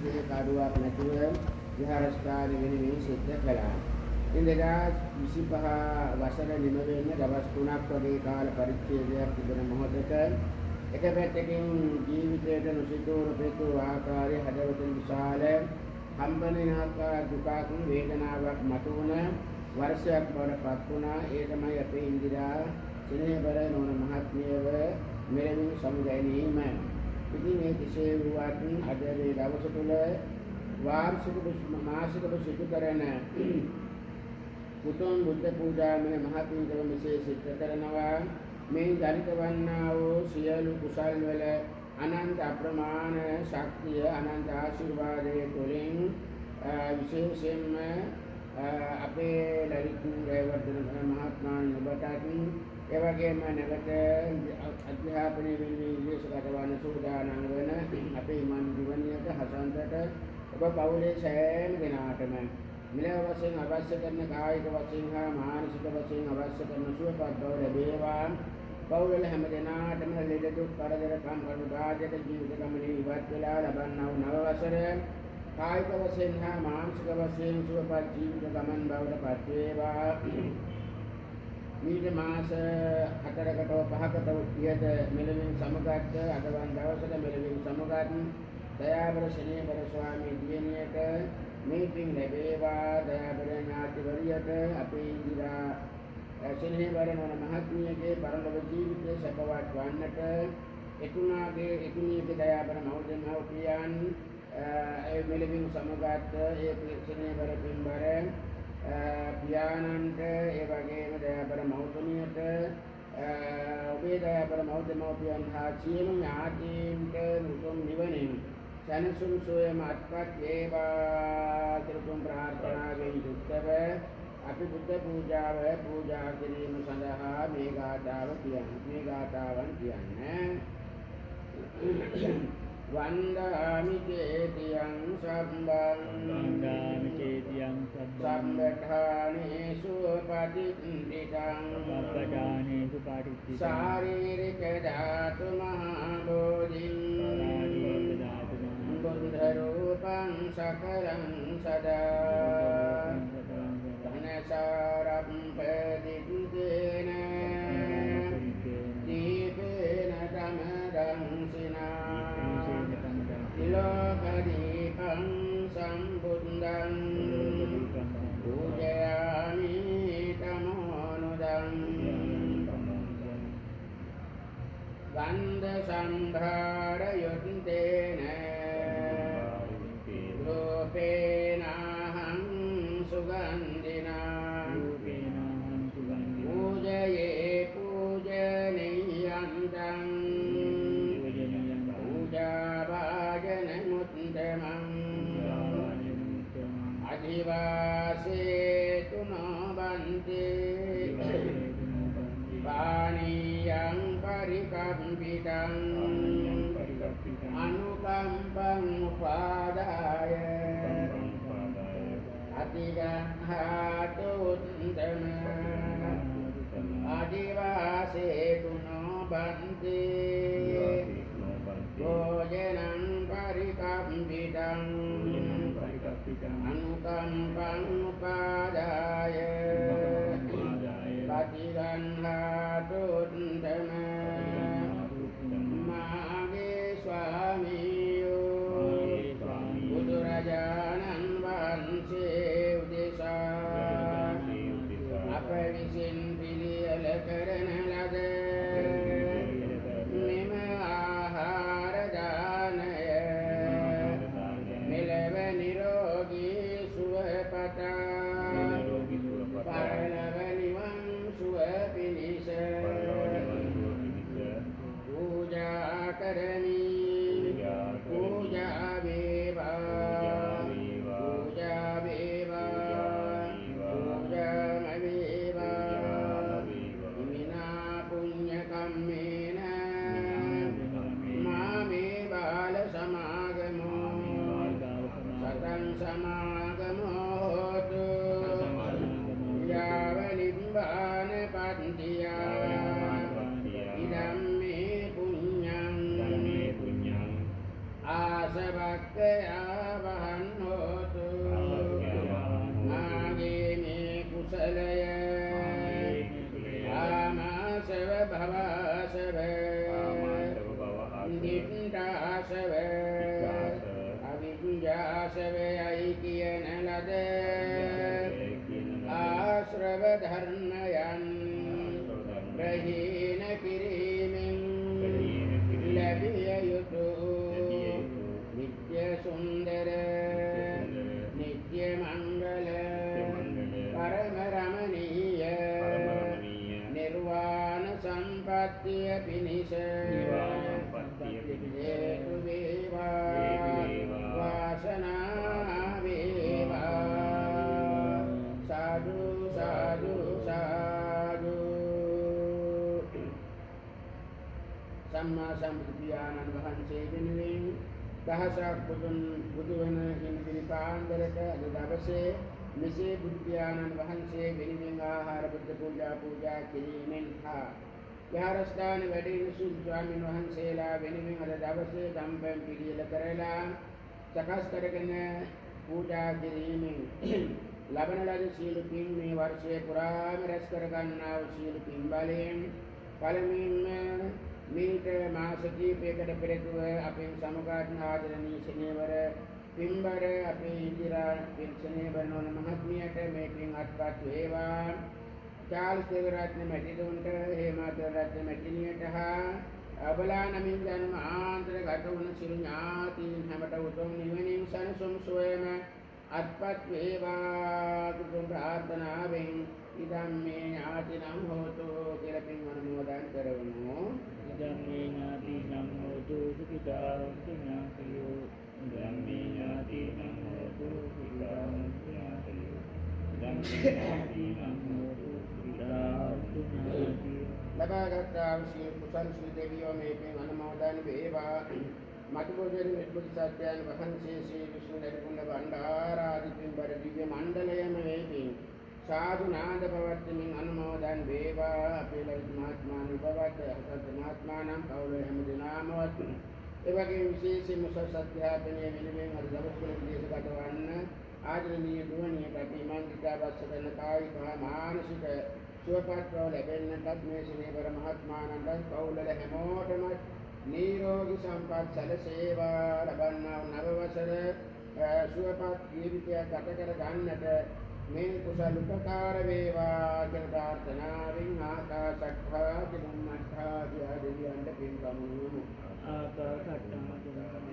වහන්සේ කඩුවක් නැතුව විහාරස්ථාන වෙනුවෙන් සිද්ධ කළා. ඉන් 2025 වසර නිම වෙන්න දවස් 3ක් වගේ කාල පරිච්ඡේදයක් තිබෙන මොහොතක එක පැත්තකින් ජීවිතයට නොසිතූ පෙතු ආකාරයේ හදවතින් විශාල කම්පන ආකාර දුකක් වේදනාවක් මතුවන වර්ෂයක් බවට පත් වුණා. ඒ තමයි අපේ ඉන්දිරා සිනේබර නෝන මහත්මියව මෙලෙසින් සමුදැනීම. ඉතින් මේ කෙසේ වුවත් අද මේ දවස තුළ වාර්ෂික මාසික සිදු කරන උතුම් බුද්ධ පූජාමය මහ පින්කම මෙසේ සිද්ධ කරනවා. මේ ජනිත වන්නා වූ සියලු කුසල් වල අනන්ත අප්‍රමාණ ශක්තිය අනන්ත ආශිර්වාදයේ තුලින් විශේෂයෙන්ම අපේ ලලිත් රේවර්ධන මහත්මයාණන් ඔබටත් ඒ වගේම නැවත අධ්‍යාපනයේ වෙනුවෙන් විශේෂ වන සූදානම් වන අපේ මන් දිවණියට හසන්තට ඔබ පවුලේ සෑම දෙනාටම මිලව වශයෙන් අවශ්‍ය කරන කායික වශයෙන් හා මානසික වශයෙන් අවශ්‍ය කරන සුවපත් බව ලැබේවා. පවුල හැම දෙනාටම ලෙඩ දුක් කරදර කම්කටොළු බාධක ජීවිත ගමනේ ඉවත් වෙලා ලබන්නා වූ නව වසර කායික වශයෙන් හා මානසික වශයෙන් සුවපත් ජීවිත ගමන් බවට පත් වේවා. මීට මාස 4කට 5කට උද්‍යත මෙලෙමින් සමගත් අදවන් දවසට මෙලෙමින් සමගත් දයාබර ශනේබර ස්වාමී දියණියට මේ පින් ලැබේවා. දයාබර ඥාතිවරියට අපේ ඉන්දිරා ශනේබර නෝන මහත්මියගේ පරලොව ජීවිතය සැපවත් වන්නට එතුමියගේ දයාබර මව්පියන් ඒ මෙලෙමින් සමගත් ඒ ශනේබර පින්බර පියාණන්ට ඒ වගේම දයාබර මව්තුමියට ඔබේ දයාබර මව්පියන් හා සියලු ඥාතීන්ට උතුම් නිවනින් සැනසුම් සෝයම අත්පත් වේවා කියලා ප්‍රාර්ථනාවෙන් යුක්තව අපි බුද්ධ පූජාව පූජා කිරීම සඳහා මේ ගාථාවන් කියන්නේ වන්දාමි චේතියං සම්බං සම්බඨානේසු පටිච්චිතං ශාරීරික ධාතු මහා බෝධිං බුද්ධ රූපං සකලං සදා ධනසාරම් පදිත්තේන දීපේන තමරං සිනා තිලෝකදීපං සම්බුද්ධං පූජයාමි තමෝනුදං වන්ද සම්භාරයුත්තේන රූපේනහං සුගන්ධිනා පූජයේ පූජනීයන්තං පූජාභාජන මුත්තමං අධිවාසේතු නොබන්තේ පානීයං පරිකම්පිතං අනුකම්පං උපාදාය අතිගංහාතු උත්තම අදිවාසේතු නොබන්තේ භෝජනං පරිකම්පිතං අනුකම්පං උපාදාය අතිගංහාතු උත්තම මාගේ ස්වාමීයෝ බුදුරජාණන් වහන්සේ උදෙසා අප විසින් පිළියෙල කරන ලද සුන්දර නිත්‍ය මංගල පරම රමණීය නිර්වාණ සම්පත්තිය පිණිස හේතු වේවා වාසනාව වේවා සාදු සාදු සාදු. සම්මා සම්බුද්ධයාණන් වහන්සේ වෙනුවෙන් දහසක් බුදු වන හිමිදිරි පාන්දරට අද දවසේ මෙසේ බුදුපියාණන් වහන්සේ වෙනුවෙන් ආහාර බුද්ධ පූජා කිරීමෙන් හා විහාරස්ථාන වැඩ ඉන්න ස්වාමීන් වහන්සේලා වෙනුවෙන් අද දවසේ දම්පැන් පිළියෙල කරලා සකස් කරගෙන පූජා කිරීමෙන් ලබන ලද සීල පින් මේ වර්ෂයේ පුරාම රැස් කර ගන්නා වූ සීල පින් බලයෙන් පළමුවෙන්ම මීට මාස කිහිපයකට පෙරතුව අපේ සමගාමී ආදරණීය සෙනෙවර පින්බර අපේ ඉන්දිරා පින්සනේ බනෝන මහත්මියට මේ පින් අත්පත් වේවා. චාල්ස් දේවරත්න මැතිතුන්ට හේමන්ත රත්න මැතිණියට හා අබලා නමින් ජන්ම ආන්තරගත වුණ සිළු ඥාතීන් හැමට උතුම් නිවනින් සනසුම් සොයම අත්පත් වේවා දුක ප්‍රාර්ථනාවෙන් ඉදම් මේ ඥාතිනම් හෝතු කියලා පින් අනුමෝදන් කරවමු. ඉදම් මේ ඥාතිනම් හෝතු සුඛිතා ඥාතියෝ ඉදම් මේ ඥාතිනම් හෝතු සුඛිතා ඥාතියෝ ඉදම් මේ ඥාතිනම් හෝතු සුඛිතා ඥාතියෝ. ලබාගත් ආශී කුසල් ශ්‍රී දේවියෝ මේ පින් අනුමෝදන් වේවා. මතුපොදෙන මෙත්බුදු සත්‍යයන් වහන්සේ ශ්‍රී විෂ්ණු නිර්ගුණ භණ්ඩාරාධිපින් බර දිව්‍ය මණ්ඩලයම වේපින් සාදු නාද පවත්වමින් අනුමෝදන් වේවා. අපේ ලලිත මහත්මාන් උපවත් අසත් මහත්මානම් කවුල හැම දිනමවත් එවැගේ විශේෂ මුසස් අධ්‍යාපනයේ වෙනුවෙන් අද දවස් වල දේශගත වන්න ආදරණීය දුවණියට අපි මන්ත්‍රිතා බස් කරන කායික මානසික සුවපත් බව ලැබෙන්නටත් මේ ශ්‍රීවර මහත්මානන්ට කවුල හැමෝටම නිරෝගී සම්පත් සැලසේවා. ලබන්නා නව වසර සුවපත් ජීවිතයක් ගත කර ගන්නට මේ කුසල උපකාර වේවා කියලා ප්‍රාර්ථනාවෙන් ආකාශත්ථා චුම්මත්ථා දිව්‍යන්ත පින් කමුණු ආකාශත්ථා